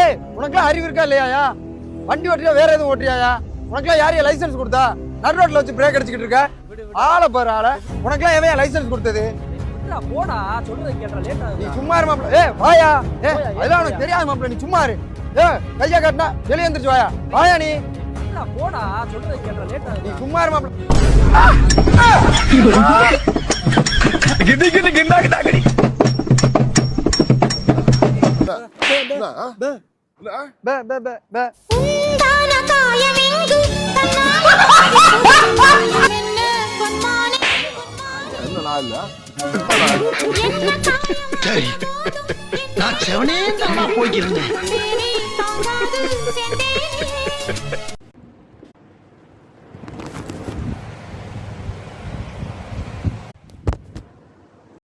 ஏய் உனக்குலாம் அறிவு இருக்கா இல்லையாயா? வண்டி ஓட்டுறியா வேற எதுவும் ஓட்டுறியாயா? உனக்குலாம் யாரையா லைசன்ஸ் கொடுத்தா? நடு ரோட்ல வச்சு பிரேக் அடிச்சுக்கிட்டு இருக்க. ஆளை பாரு ஆளை. உனக்குலாம் எவன் லைசன்ஸ் கொடுத்தது? போடா சொல்றத கேட்ற லேட் ஆகுது. நீ சும்மா இரு மாப்ள. ஏய் வாயா. ஏய் அதெல்லாம் உனக்கு தெரியாது மாப்ள, நீ சும்மா இரு. ஏய் கையா காட்டுனா வெளிய எந்திரச்சு வாயா. வாயா நீ. போடா சொல்றத கேட்ற லேட் ஆகுது. நீ சும்மா இரு மாப்ள. கிடி கிடி கிண்டாக்கு டாக்கடி. பே பே பே பே. உண்டான காயமெங்கு சரி நான் செவனே போய்க்கிறேன்.